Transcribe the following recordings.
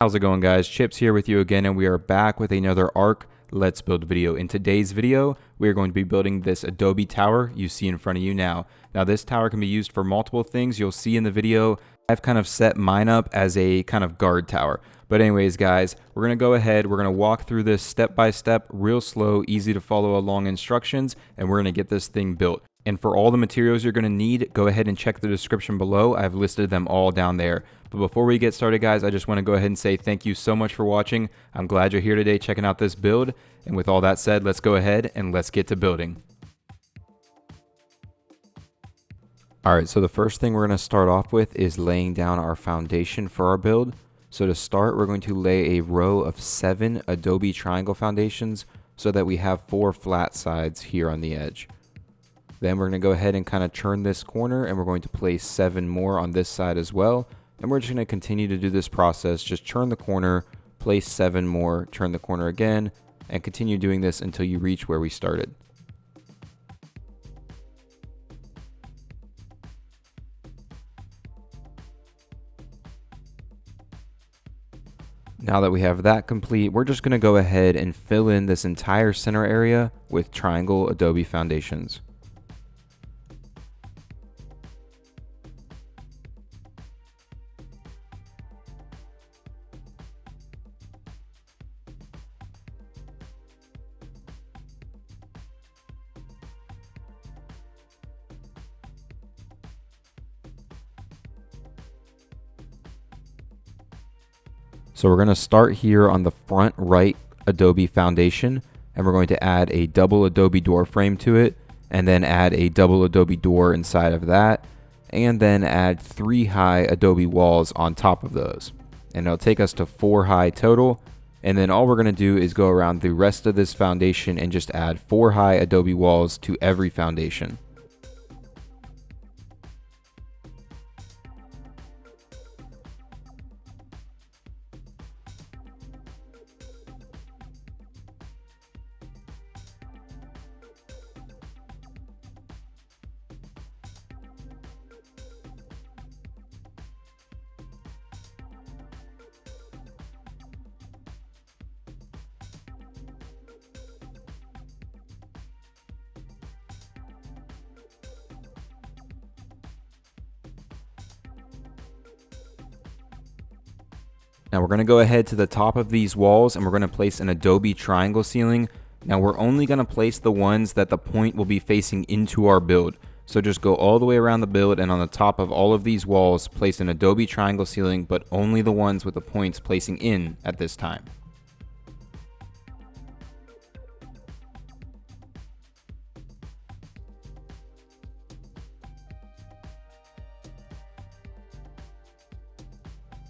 How's it going, guys? Chips here with you again, and we are back with another Arc Let's Build video. In today's video, we are going to be building this Adobe tower you see in front of you now. Now, this tower can be used for multiple things. You'll see in the video, I've kind of set mine up as a kind of guard tower. But anyways, guys, we're going to go ahead. We're going to walk through this step by step, real slow, easy to follow along instructions, and we're going to get this thing built. And for all the materials you're going to need, go ahead and check the description below. I've listed them all down there. But before we get started, guys, I just want to go ahead and say thank you so much for watching. I'm glad you're here today checking out this build. And with all that said, let's go ahead and let's get to building. All right, so the first thing we're going to start off with is laying down our foundation for our build. So to start, we're going to lay a row of 7 Adobe triangle foundations so that we have 4 flat sides here on the edge. Then we're going to go ahead and kind of turn this corner, and we're going to place 7 more on this side as well. And we're just going to continue to do this process. Just turn the corner, place 7 more, turn the corner again, and continue doing this until you reach where we started. Now that we have that complete, we're just going to go ahead and fill in this entire center area with triangle Adobe foundations. So we're going to start here on the front right Adobe foundation, and we're going to add a double Adobe Doorframe to it, and then add a double Adobe Door inside of that, and then add 3 high Adobe walls on top of those. And it'll take us to 4 high total, and then all we're going to do is go around the rest of this foundation and just add 4 high Adobe walls to every foundation. Now we're going to go ahead to the top of these walls, and we're going to place an Adobe triangle ceiling. Now we're only going to place the ones that the point will be facing into our build. So just go all the way around the build, and on the top of all of these walls, place an Adobe triangle ceiling, but only the ones with the points placing in at this time.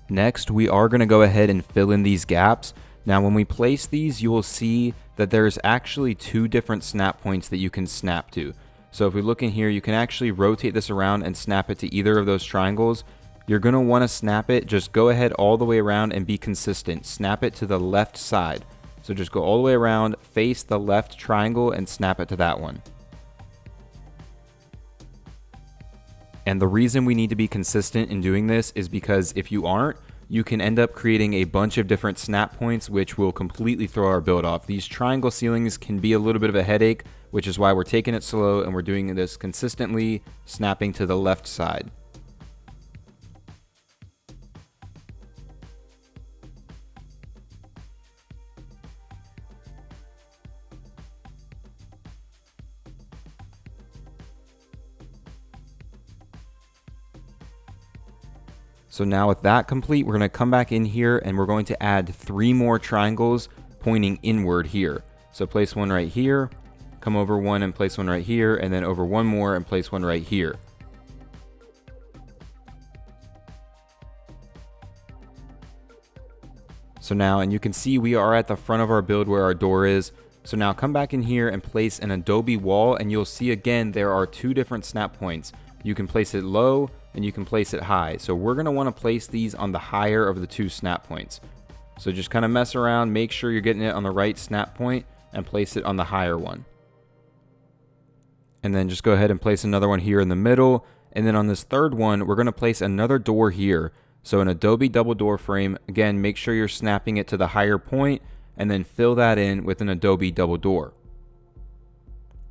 Next, we are going to go ahead and fill in these gaps. Now, when we place these, you will see that there's actually 2 different snap points that you can snap to. So if we look in here, you can actually rotate this around and snap it to either of those triangles. You're going to want to snap it. Just go ahead all the way around and be consistent. Snap it to the left side. So just go all the way around, face the left triangle, and snap it to that one. And the reason we need to be consistent in doing this is because if you aren't, you can end up creating a bunch of different snap points, which will completely throw our build off. These triangle ceilings can be a little bit of a headache, which is why we're taking it slow and we're doing this consistently, snapping to the left side. So now with that complete, we're going to come back in here and we're going to add 3 more triangles pointing inward here. So place one right here, come over one and place one right here, and then over one more and place one right here. So now, and you can see we are at the front of our build where our door is. So now come back in here and place an Adobe wall, and you'll see again there are 2 different snap points. You can place it low and you can place it high. So we're going to want to place these on the higher of the 2 snap points. So just kind of mess around, make sure you're getting it on the right snap point and place it on the higher one. And then just go ahead and place another one here in the middle. And then on this third one, we're going to place another door here. So in Adobe Double Door Frame, again, make sure you're snapping it to the higher point and then fill that in with an Adobe Double Door.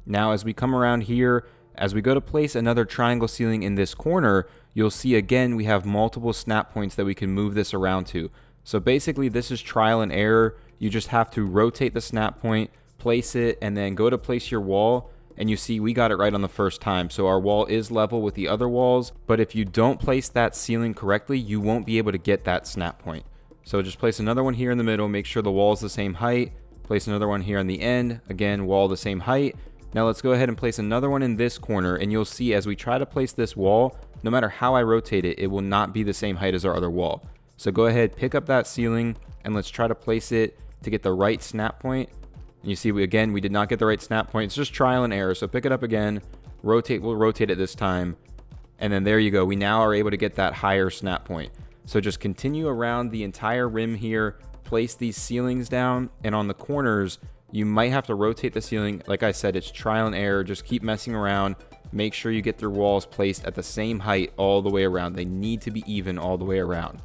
Now as we come around here, as we go to place another triangle ceiling in this corner, you'll see again we have multiple snap points that we can move this around to. So basically this is trial and error. You just have to rotate the snap point, place it, and then go to place your wall. And you see we got it right on the first time. So our wall is level with the other walls, but if you don't place that ceiling correctly, you won't be able to get that snap point. So just place another one here in the middle, make sure the wall is the same height, place another one here on the end, again, wall the same height. Now let's go ahead and place another one in this corner, and you'll see as we try to place this wall, no matter how I rotate it, it will not be the same height as our other wall. So go ahead, pick up that ceiling, and let's try to place it to get the right snap point. And you see, we did not get the right snap point. It's just trial and error. So pick it up again, rotate, we'll rotate it this time. And then there you go. We now are able to get that higher snap point. So just continue around the entire rim here, place these ceilings down, and on the corners, you might have to rotate the ceiling. Like I said, it's trial and error. Just keep messing around. Make sure you get your walls placed at the same height all the way around. They need to be even all the way around.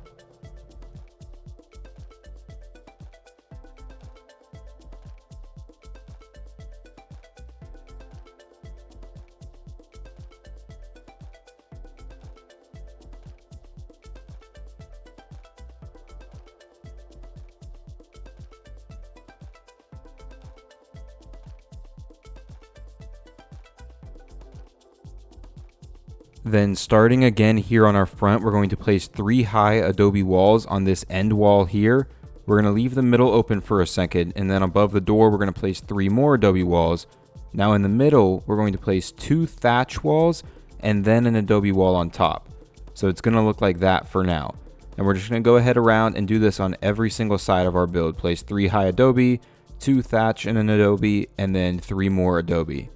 Then starting again here on our front, we're going to place 3 high Adobe walls on this end wall here. We're going to leave the middle open for a second, and then above the door, we're going to place 3 more Adobe walls. Now in the middle, we're going to place 2 thatch walls and then an Adobe wall on top. So it's going to look like that for now. And we're just going to go ahead around and do this on every single side of our build. Place 3 high Adobe, 2 thatch and an Adobe, and then 3 more Adobe.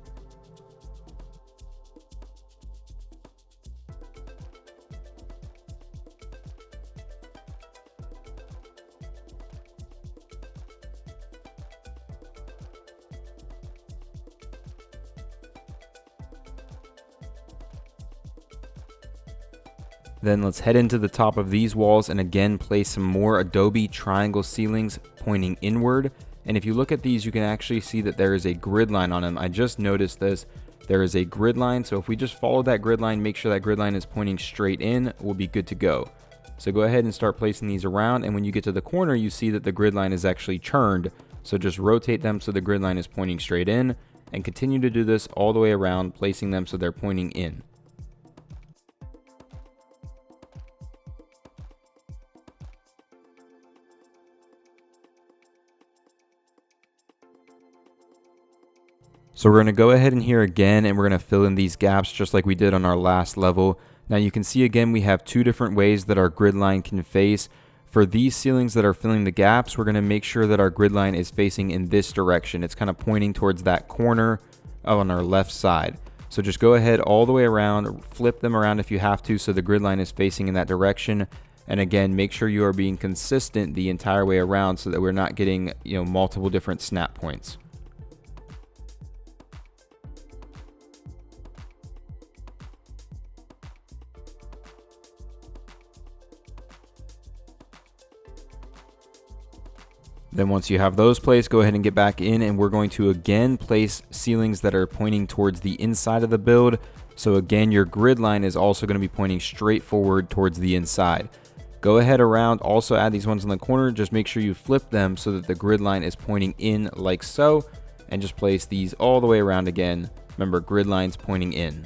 Then let's head into the top of these walls and again place some more Adobe triangle ceilings pointing inward. And if you look at these, you can actually see that there is a grid line on them. I just noticed this. There is a grid line. So if we just follow that grid line, make sure that grid line is pointing straight in, we'll be good to go. So go ahead and start placing these around. And when you get to the corner, you see that the grid line is actually turned. So just rotate them so the grid line is pointing straight in and continue to do this all the way around, placing them so they're pointing in. So we're going to go ahead in here again and we're going to fill in these gaps just like we did on our last level. Now you can see again we have 2 different ways that our grid line can face. For these ceilings that are filling the gaps, we're going to make sure that our grid line is facing in this direction. It's kind of pointing towards that corner on our left side. So just go ahead all the way around, flip them around if you have to so the grid line is facing in that direction. And again, make sure you are being consistent the entire way around so that we're not getting, multiple different snap points. Then once you have those placed, go ahead and get back in and we're going to again place ceilings that are pointing towards the inside of the build. So again, your grid line is also going to be pointing straight forward towards the inside. Go ahead around, also add these ones in the corner. Just make sure you flip them so that the grid line is pointing in like so. And just place these all the way around again. Remember, grid lines pointing in.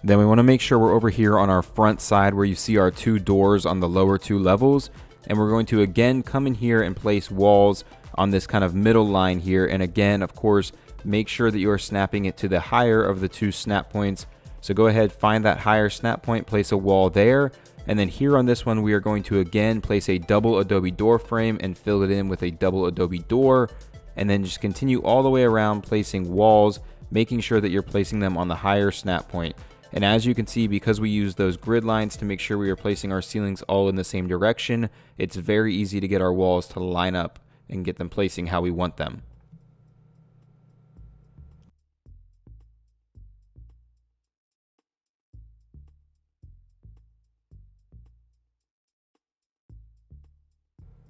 Then we want to make sure we're over here on our front side where you see our 2 doors on the lower 2 levels. And we're going to again come in here and place walls on this kind of middle line here. And again, of course, make sure that you are snapping it to the higher of the 2 snap points. So go ahead, find that higher snap point, place a wall there. And then here on this one, we are going to again place a double Adobe door frame and fill it in with a double Adobe door. And then just continue all the way around placing walls, making sure that you're placing them on the higher snap point. And as you can see, because we use those grid lines to make sure we are placing our ceilings all in the same direction, it's very easy to get our walls to line up and get them placing how we want them.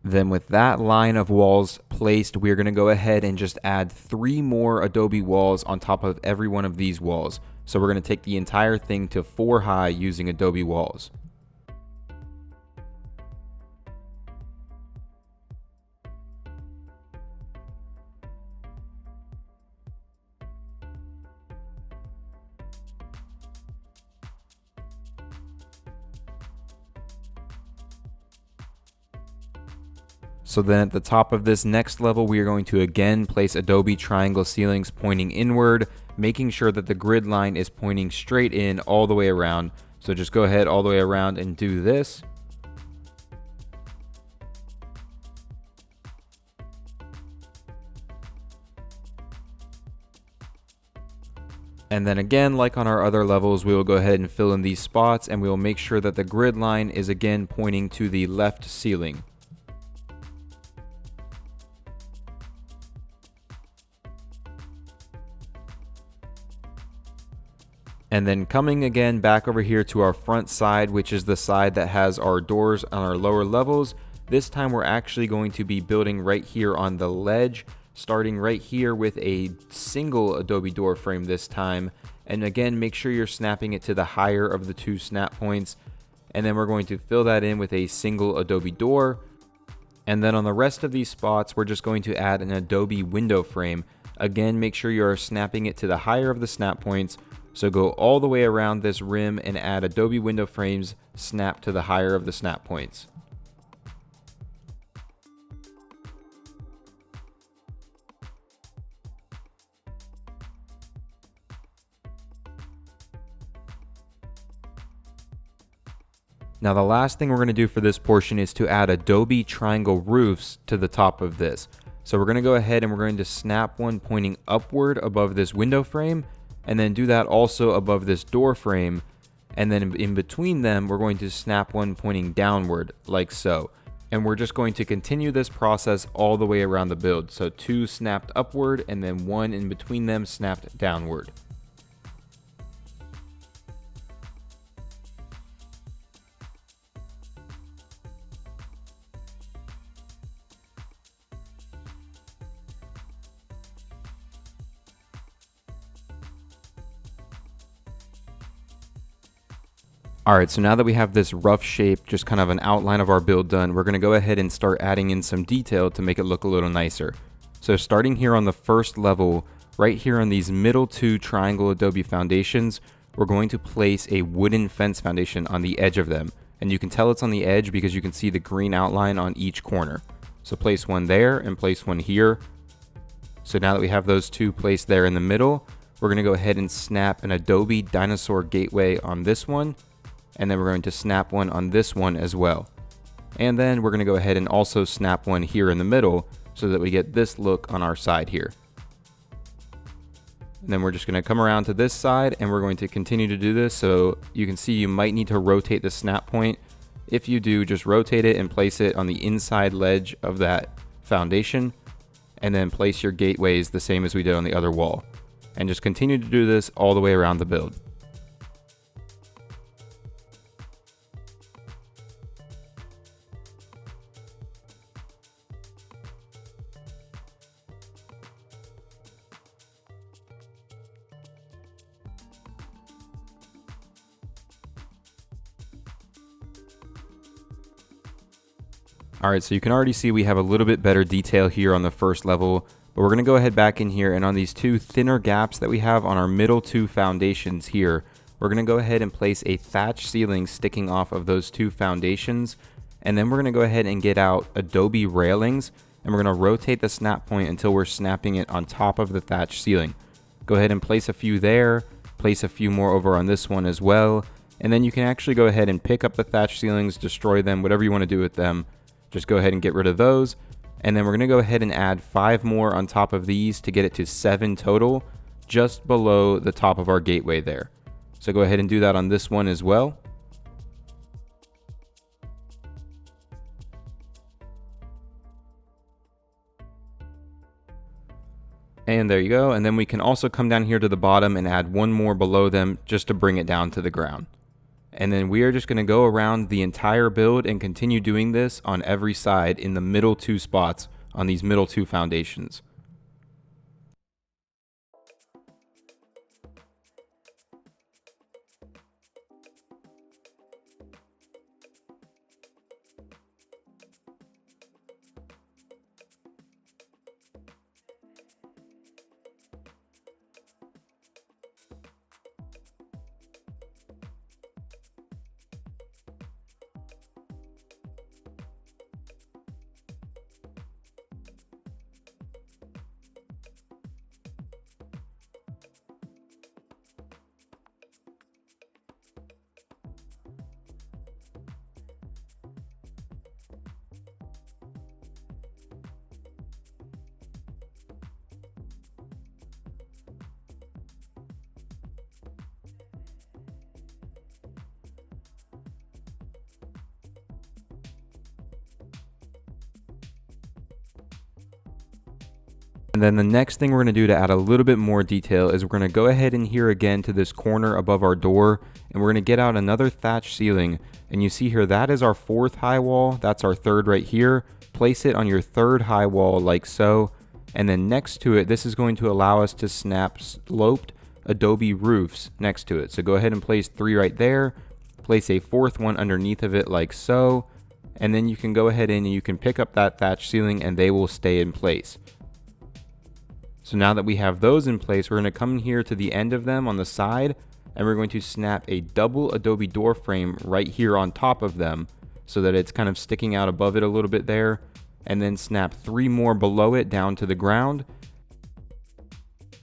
Then with that line of walls placed, we're going to go ahead and just add 3 more Adobe walls on top of every one of these walls. So we're going to take the entire thing to 4 high using Adobe walls. So then at the top of this next level, we are going to again place Adobe triangle ceilings pointing inward, making sure that the grid line is pointing straight in all the way around. So just go ahead all the way around and do this. And then again, like on our other levels, we will go ahead and fill in these spots, and we will make sure that the grid line is again pointing to the left ceiling. And then coming again back over here to our front side, which is the side that has our doors on our lower levels, this time we're actually going to be building right here on the ledge, starting right here with a single Adobe door frame this time. And again, make sure you're snapping it to the higher of the 2 snap points. And then we're going to fill that in with a single Adobe door. And then on the rest of these spots, we're just going to add an Adobe window frame. Again, make sure you are snapping it to the higher of the snap points. So go all the way around this rim and add Adobe window frames snap to the higher of the snap points. Now the last thing we're going to do for this portion is to add Adobe triangle roofs to the top of this. So we're going to go ahead and we're going to snap one pointing upward above this window frame, and then do that also above this door frame, and then in between them we're going to snap one pointing downward like so. And we're just going to continue this process all the way around the build. So 2 snapped upward and then 1 in between them snapped downward. Alright, so now that we have this rough shape, just kind of an outline of our build done, we're going to go ahead and start adding in some detail to make it look a little nicer. So starting here on the first level, right here on these middle 2 triangle Adobe foundations, we're going to place a wooden fence foundation on the edge of them. And you can tell it's on the edge because you can see the green outline on each corner. So place one there and place one here. So now that we have those 2 placed there in the middle, we're going to go ahead and snap an Adobe Dino Gateway on this one. And then we're going to snap one on this one as well. And then we're going to go ahead and also snap one here in the middle so that we get this look on our side here. And then we're just going to come around to this side and we're going to continue to do this. So you can see you might need to rotate the snap point. If you do, just rotate it and place it on the inside ledge of that foundation, and then place your gateways the same as we did on the other wall. And just continue to do this all the way around the build. Alright, so you can already see we have a little bit better detail here on the first level, but we're going to go ahead back in here, and on these 2 thinner gaps that we have on our middle 2 foundations here, we're going to go ahead and place a thatch ceiling sticking off of those 2 foundations, and then we're going to go ahead and get out Adobe Railings, and we're going to rotate the snap point until we're snapping it on top of the thatch ceiling. Go ahead and place a few there, place a few more over on this one as well, and then you can actually go ahead and pick up the thatch ceilings, destroy them, whatever you want to do with them. Just go ahead and get rid of those. And then we're going to go ahead and add 5 more on top of these to get it to 7 total, just below the top of our gateway there. So go ahead and do that on this one as well. And there you go. And then we can also come down here to the bottom and add one more below them just to bring it down to the ground. And then we are just going to go around the entire build and continue doing this on every side in the middle 2 spots on these middle 2 foundations. And then the next thing we're going to do to add a little bit more detail is we're going to go ahead and here again to this corner above our door, and we're going to get out another thatch ceiling. And you see here, that is our 4th high wall. That's our 3rd right here. Place it on your 3rd high wall like so. And then next to it, this is going to allow us to snap sloped Adobe roofs next to it. So go ahead and place 3 right there. Place a 4th one underneath of it like so. And then you can go ahead and you can pick up that thatch ceiling and they will stay in place. So now that we have those in place, we're going to come here to the end of them on the side, and we're going to snap a double Adobe Doorframe right here on top of them so that it's kind of sticking out above it a little bit there, and then snap 3 more below it down to the ground.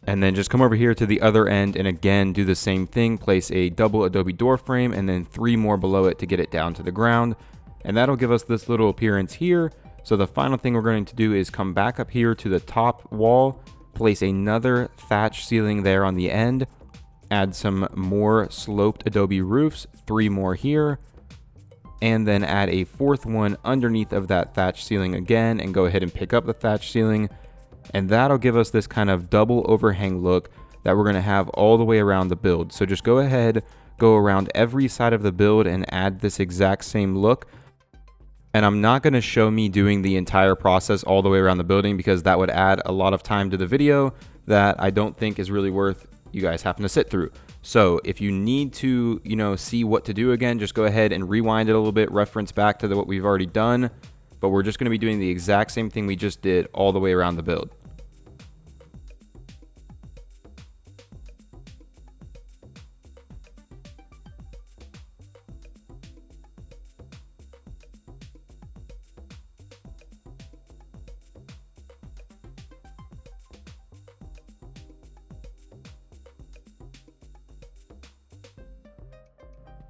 And then just come over here to the other end and again do the same thing, place a double Adobe Doorframe and then 3 more below it to get it down to the ground. And that'll give us this little appearance here. So the final thing we're going to do is come back up here to the top wall, place another thatch ceiling there on the end, add some more sloped Adobe roofs, 3 more here, and then add a 4th one underneath of that thatch ceiling again, and go ahead and pick up the thatch ceiling. And that'll give us this kind of double overhang look that we're going to have all the way around the build. So just go ahead, go around every side of the build and add this exact same look. And I'm not going to show me doing the entire process all the way around the building because that would add a lot of time to the video that I don't think is really worth you guys having to sit through. So if you need to, see what to do again, just go ahead and rewind it a little bit, reference back to what we've already done. But we're just going to be doing the exact same thing we just did all the way around the build.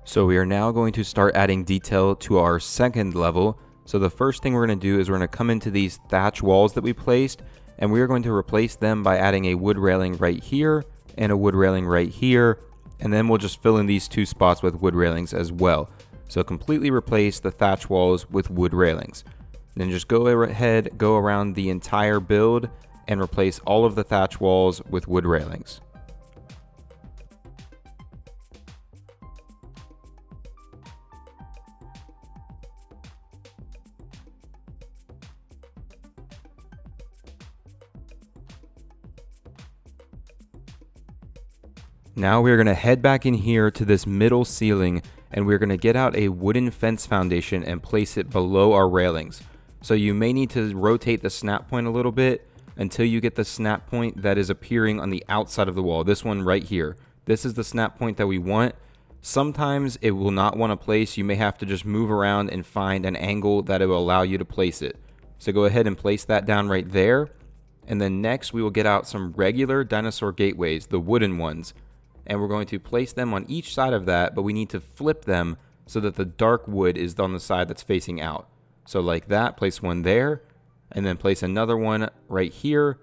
So we are now going to start adding detail to our 2nd level. So the first thing we're going to do is we're going to come into these thatch walls that we placed, and we are going to replace them by adding a wood railing right here and a wood railing right here, and then we'll just fill in these 2 spots with wood railings as well. So completely replace the thatch walls with wood railings. Then just go ahead, go around the entire build and replace all of the thatch walls with wood railings. Now we're going to head back in here to this middle ceiling, and we're going to get out a wooden fence foundation and place it below our railings. So you may need to rotate the snap point a little bit until you get the snap point that is appearing on the outside of the wall. This one right here. This is the snap point that we want. Sometimes it will not want to place. You may have to just move around and find an angle that it will allow you to place it. So go ahead and place that down right there. And then next we will get out some regular dinosaur gateways, the wooden ones. And we're going to place them on each side of that, but we need to flip them so that the dark wood is on the side that's facing out. So like that, place one there, and then place another one right here,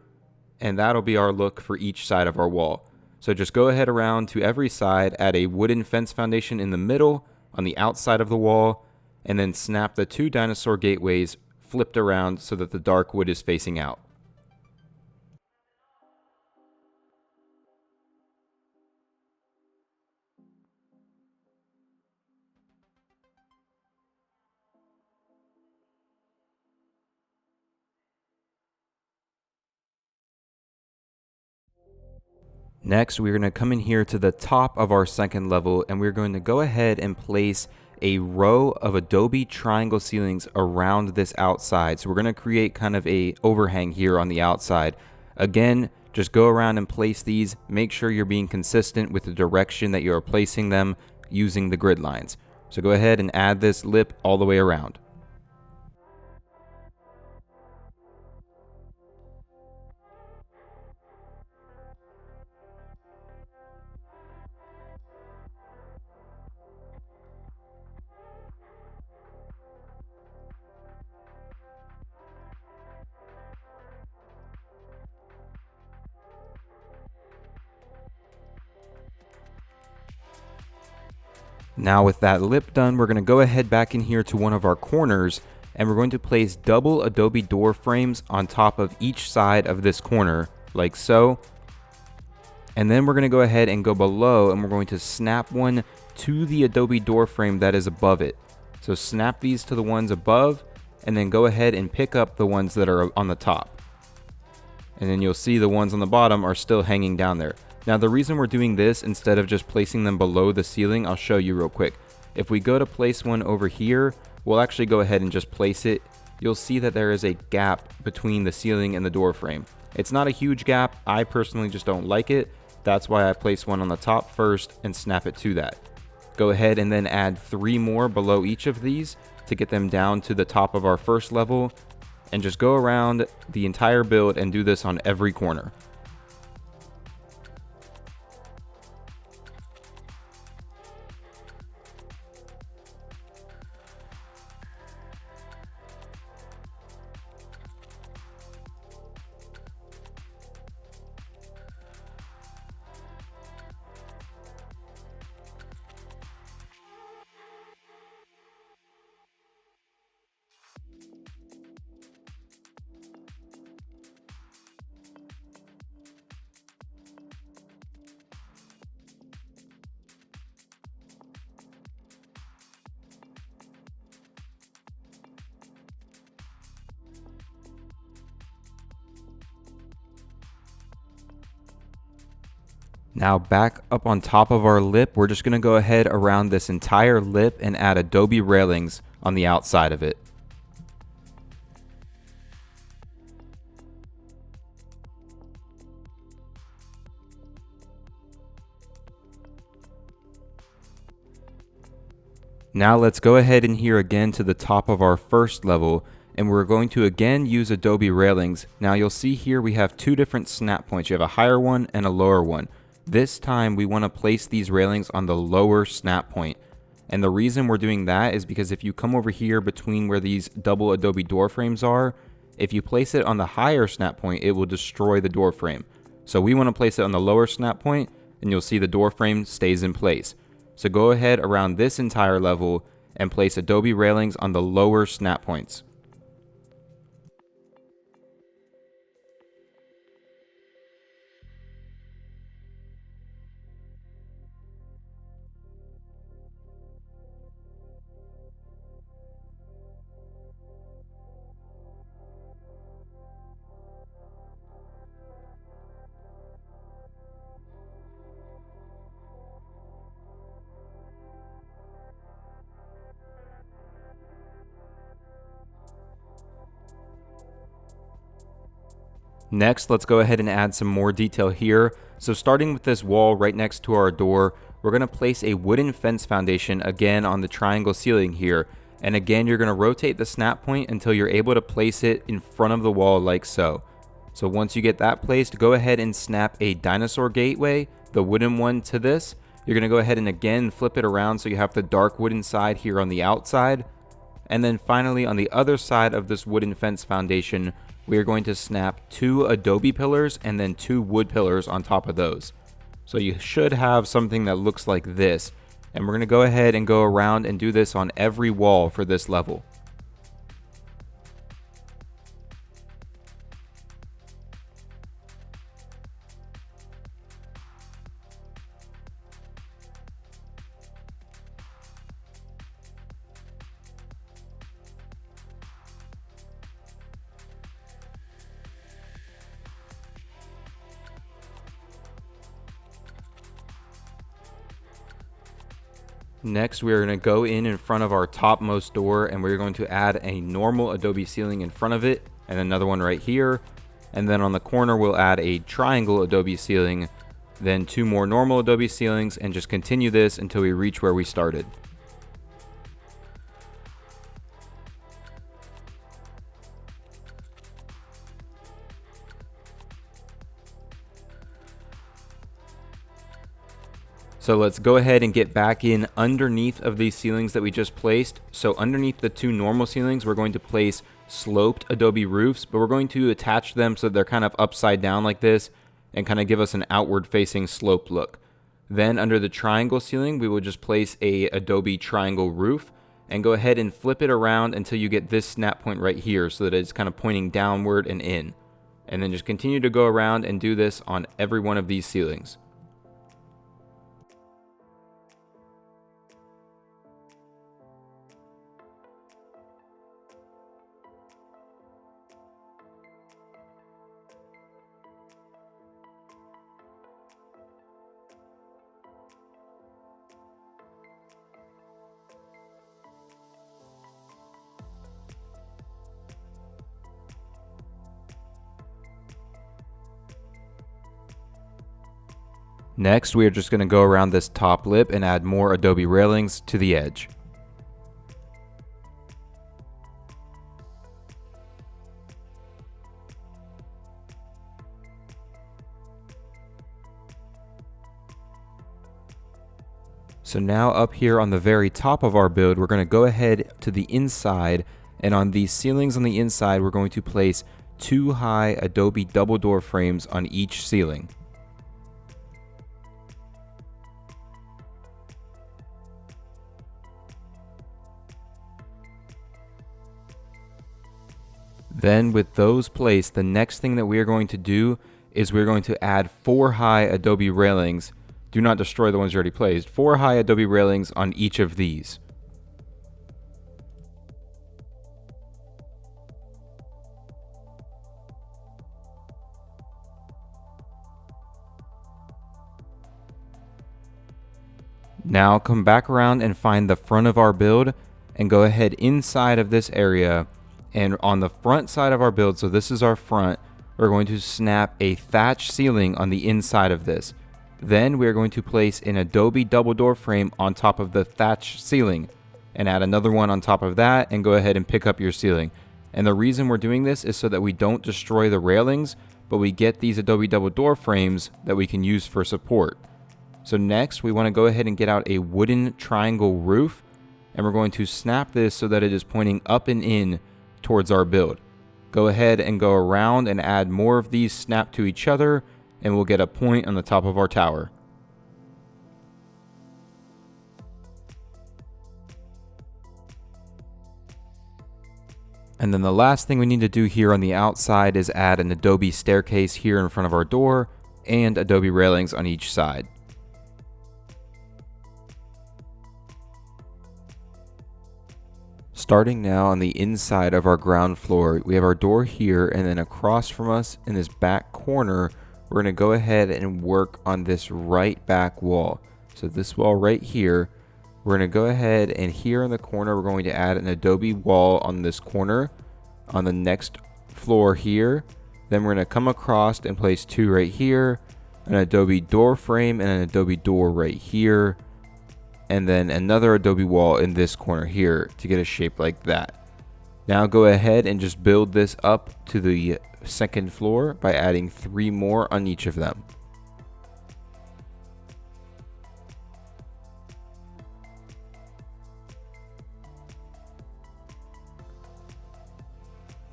and that'll be our look for each side of our wall. So just go ahead around to every side, add a wooden fence foundation in the middle on the outside of the wall, and then snap the 2 dinosaur gateways flipped around so that the dark wood is facing out. Next, we're going to come in here to the top of our second level, and we're going to go ahead and place a row of Adobe triangle ceilings around this outside. So we're going to create kind of a overhang here on the outside. Again, just go around and place these. Make sure you're being consistent with the direction that you're placing them using the grid lines. So go ahead and add this lip all the way around. Now with that lip done, we're going to go ahead back in here to one of our corners, and we're going to place double Adobe door frames on top of each side of this corner, like so. And then we're going to go ahead and go below, and we're going to snap one to the Adobe door frame that is above it. So snap these to the ones above, and then go ahead and pick up the ones that are on the top. And then you'll see the ones on the bottom are still hanging down there. Now the reason we're doing this instead of just placing them below the ceiling, I'll show you real quick. If we go to place one over here, we'll actually go ahead and just place it. You'll see that there is a gap between the ceiling and the door frame. It's not a huge gap. I personally just don't like it. That's why I place one on the top first and snap it to that. Go ahead and then add 3 more below each of these to get them down to the top of our first level, and just go around the entire build and do this on every corner. Now back up on top of our lip, we're just going to go ahead around this entire lip and add Adobe Railings on the outside of it. Now let's go ahead in here again to the top of our first level, and we're going to again use Adobe Railings. Now you'll see here we have 2 different snap points. You have a higher one and a lower one. This time we want to place these railings on the lower snap point. And the reason we're doing that is because if you come over here between where these double Adobe door frames are, if you place it on the higher snap point, it will destroy the door frame. So we want to place it on the lower snap point, and you'll see the door frame stays in place. So go ahead around this entire level and place Adobe Railings on the lower snap points. Next, let's go ahead and add some more detail here. So starting with this wall right next to our door, we're going to place a wooden fence foundation again on the triangle ceiling here. And again, you're going to rotate the snap point until you're able to place it in front of the wall like so. So once you get that placed, go ahead and snap a dinosaur gateway, the wooden one, to this. You're going to go ahead and again flip it around so you have the dark wooden side here on the outside. And then finally on the other side of this wooden fence foundation, we are going to snap 2 Adobe pillars and then 2 wood pillars on top of those. So you should have something that looks like this. And we're going to go ahead and go around and do this on every wall for this level. Next, we're going to go in front of our topmost door, and we're going to add a normal Adobe ceiling in front of it, and another one right here. And then on the corner, we'll add a triangle Adobe ceiling, then 2 more normal Adobe ceilings, and just continue this until we reach where we started. So let's go ahead and get back in underneath of these ceilings that we just placed. So underneath the 2 normal ceilings, we're going to place sloped Adobe roofs, but we're going to attach them so they're kind of upside down like this and kind of give us an outward facing slope look. Then under the triangle ceiling, we will just place a Adobe triangle roof and go ahead and flip it around until you get this snap point right here so that it's kind of pointing downward and in. And then just continue to go around and do this on every one of these ceilings. Next, we are just going to go around this top lip and add more Adobe Railings to the edge. So now up here on the very top of our build, we're going to go ahead to the inside, and on these ceilings on the inside, we're going to place 2 high Adobe double door frames on each ceiling. Then with those placed, the next thing that we are going to do is we're going to add 4 high Adobe Railings. Do not destroy the ones you already placed. 4 high Adobe Railings on each of these. Now come back around and find the front of our build and go ahead inside of this area. And on the front side of our build, so this is our front, we're going to snap a thatch ceiling on the inside of this. Then we're going to place an Adobe double door frame on top of the thatch ceiling and add another one on top of that and go ahead and pick up your ceiling. And the reason we're doing this is so that we don't destroy the railings, but we get these Adobe double door frames that we can use for support. So next we want to go ahead and get out a wooden triangle roof, and we're going to snap this so that it is pointing up and in towards our build. Go ahead and go around and add more of these snap to each other, and we'll get a point on the top of our tower. And then the last thing we need to do here on the outside is add an Adobe staircase here in front of our door and Adobe railings on each side. Starting now on the inside of our ground floor, we have our door here, and then across from us in this back corner, we're going to go ahead and work on this right back wall. So this wall right here, we're going to go ahead and here in the corner, we're going to add an Adobe wall on this corner. On the next floor here, then we're going to come across and place 2 right here, an Adobe Doorframe and an Adobe Door right here, and then another Adobe wall in this corner here to get a shape like that. Now go ahead and just build this up to the second floor by adding 3 more on each of them.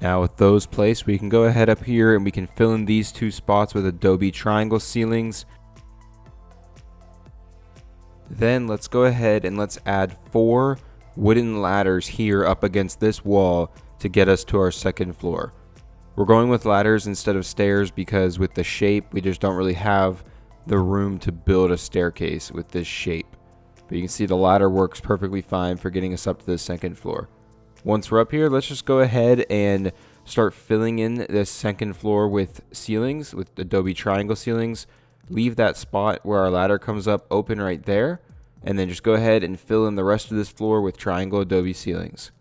Now with those placed, we can go ahead up here and we can fill in these 2 spots with Adobe triangle ceilings. Then let's go ahead and let's add 4 wooden ladders here up against this wall to get us to our second floor. We're going with ladders instead of stairs because with the shape, we just don't really have the room to build a staircase with this shape. But you can see the ladder works perfectly fine for getting us up to the second floor. Once we're up here, let's just go ahead and start filling in this second floor with ceilings, with Adobe triangle ceilings. Leave that spot where our ladder comes up open right there, and then just go ahead and fill in the rest of this floor with triangle Adobe ceilings.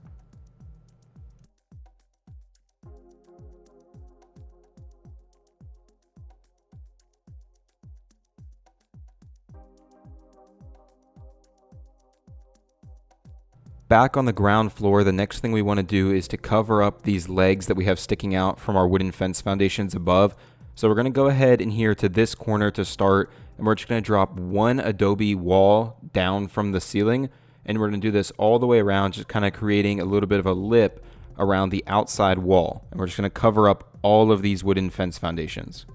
Back on the ground floor, the next thing we want to do is to cover up these legs that we have sticking out from our wooden fence foundations above. So we're going to go ahead in here to this corner to start, and we're just going to drop 1 Adobe wall down from the ceiling, and we're going to do this all the way around, just kind of creating a little bit of a lip around the outside wall. And we're just going to cover up all of these wooden fence foundations.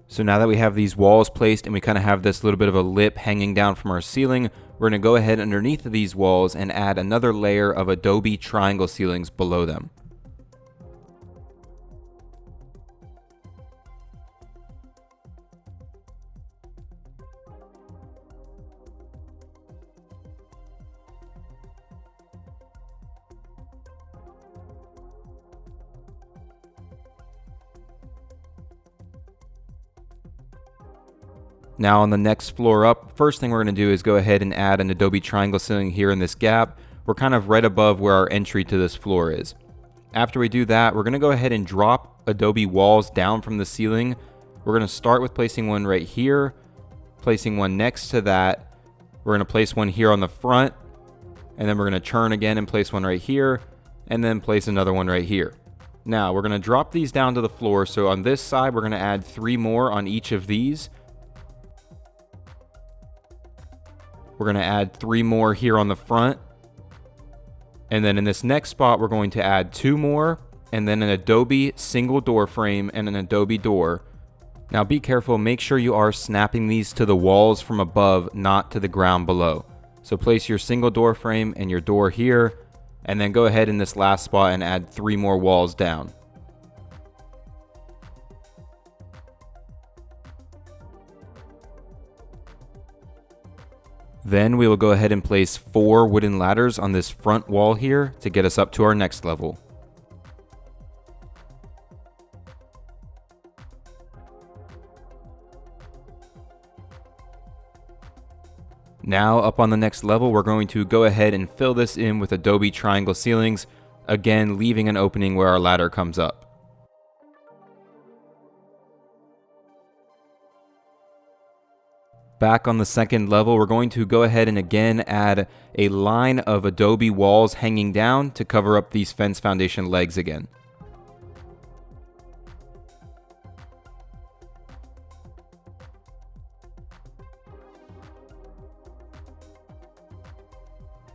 So now that we have these walls placed and we kind of have this little bit of a lip hanging down from our ceiling, we're going to go ahead underneath these walls and add another layer of Adobe triangle ceilings below them. Now on the next floor up, first thing we're going to do is go ahead and add an Adobe triangle ceiling here in this gap. We're kind of right above where our entry to this floor is. After we do that, we're going to go ahead and drop Adobe walls down from the ceiling. We're going to start with placing one right here, placing one next to that. We're going to place one here on the front, and then we're going to turn again and place one right here, and then place another one right here. Now we're going to drop these down to the floor. So on this side, we're going to add 3 more on each of these. We're going to add 3 more here on the front. And then in this next spot, we're going to add 2 more, and then an Adobe single door frame and an Adobe door. Now be careful, make sure you are snapping these to the walls from above, not to the ground below. So place your single door frame and your door here, and then go ahead in this last spot and add 3 more walls down. Then we will go ahead and place 4 wooden ladders on this front wall here to get us up to our next level. Now up on the next level, we're going to go ahead and fill this in with Adobe triangle ceilings, again leaving an opening where our ladder comes up. Back on the second level, we're going to go ahead and again add a line of Adobe walls hanging down to cover up these fence foundation legs again.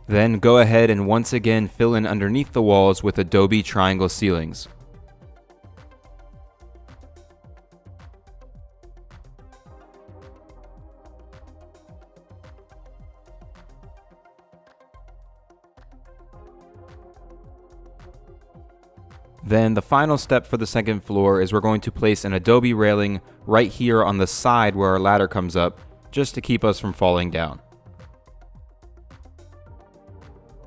Then go ahead and once again fill in underneath the walls with Adobe triangle ceilings. Then the final step for the second floor is we're going to place an Adobe railing right here on the side where our ladder comes up, just to keep us from falling down.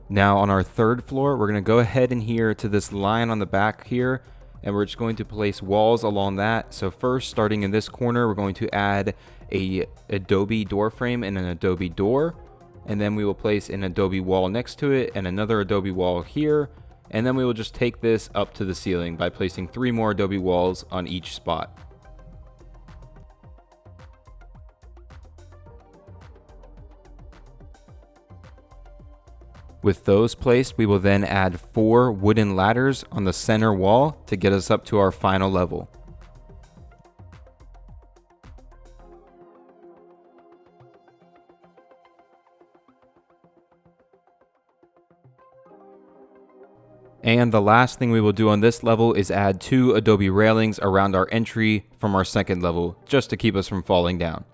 Now on our third floor, we're going to go ahead in here to this line on the back here, and we're just going to place walls along that. So first, starting in this corner, we're going to add a Adobe Doorframe and an Adobe Door, and then we will place an Adobe Wall next to it and another Adobe Wall here. And then we will just take this up to the ceiling by placing 3 more Adobe walls on each spot. With those placed, we will then add 4 wooden ladders on the center wall to get us up to our final level. And the last thing we will do on this level is add 2 Adobe Railings around our entry from our second level, just to keep us from falling down.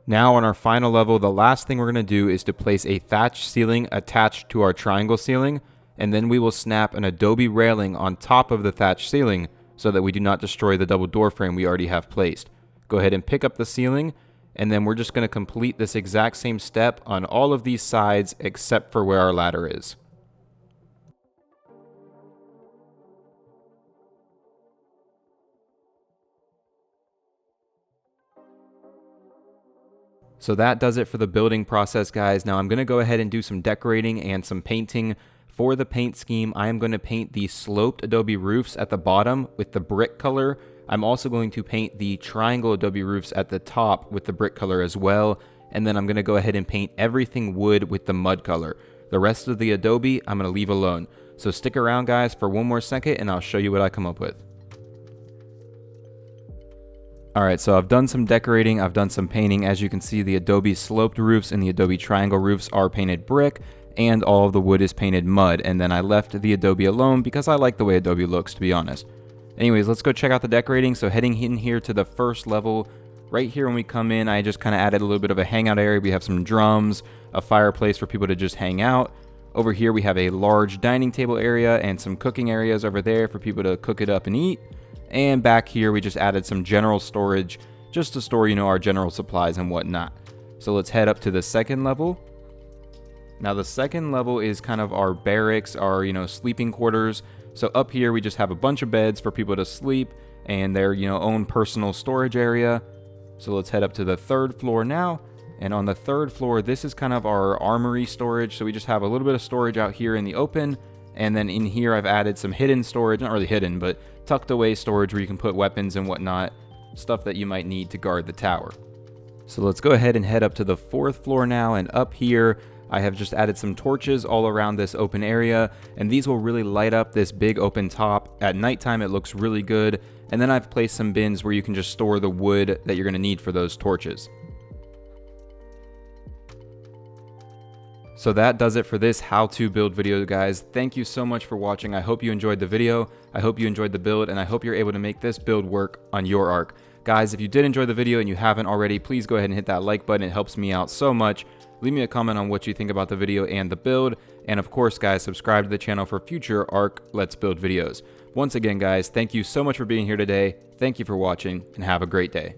Now on our final level, the last thing we're going to do is to place a thatch ceiling attached to our triangle ceiling, and then we will snap an Adobe Railing on top of the thatch ceiling so that we do not destroy the double door frame we already have placed. Go ahead and pick up the ceiling, and then we're just going to complete this exact same step on all of these sides except for where our ladder is. So that does it for the building process, guys. Now I'm going to go ahead and do some decorating and some painting. For the paint scheme, I am going to paint the sloped Adobe roofs at the bottom with the brick color. I'm also going to paint the triangle Adobe roofs at the top with the brick color as well. And then I'm going to go ahead and paint everything wood with the mud color. The rest of the Adobe, I'm going to leave alone. So stick around, guys, for one more second and I'll show you what I come up with. Alright, so I've done some decorating, I've done some painting. As you can see, the Adobe sloped roofs and the Adobe triangle roofs are painted brick, and all of the wood is painted mud. And then I left the Adobe alone because I like the way Adobe looks, to be honest. Anyways, let's go check out the decorating. So heading in here to the first level, right here when we come in, I just kind of added a little bit of a hangout area. We have some drums, a fireplace for people to just hang out. Over here we have a large dining table area and some cooking areas over there for people to cook it up and eat. And back here, we just added some general storage just to store, our general supplies and whatnot. So let's head up to the second level. Now, the second level is kind of our barracks, our, sleeping quarters. So up here, we just have a bunch of beds for people to sleep and their, own personal storage area. So let's head up to the third floor now. And on the third floor, this is kind of our armory storage. So we just have a little bit of storage out here in the open. And then in here, I've added some hidden storage, not really hidden, but tucked away storage where you can put weapons and whatnot, stuff that you might need to guard the tower. So let's go ahead and head up to the fourth floor now, and up here, I have just added some torches all around this open area, and these will really light up this big open top. At nighttime, it looks really good, and then I've placed some bins where you can just store the wood that you're going to need for those torches. So that does it for this how to build video, guys. Thank you so much for watching. I hope you enjoyed the video. I hope you enjoyed the build, and I hope you're able to make this build work on your Arc. Guys, if you did enjoy the video and you haven't already, please go ahead and hit that like button. It helps me out so much. Leave me a comment on what you think about the video and the build. And of course, guys, subscribe to the channel for future Arc Let's Build videos. Once again, guys, thank you so much for being here today. Thank you for watching, and have a great day.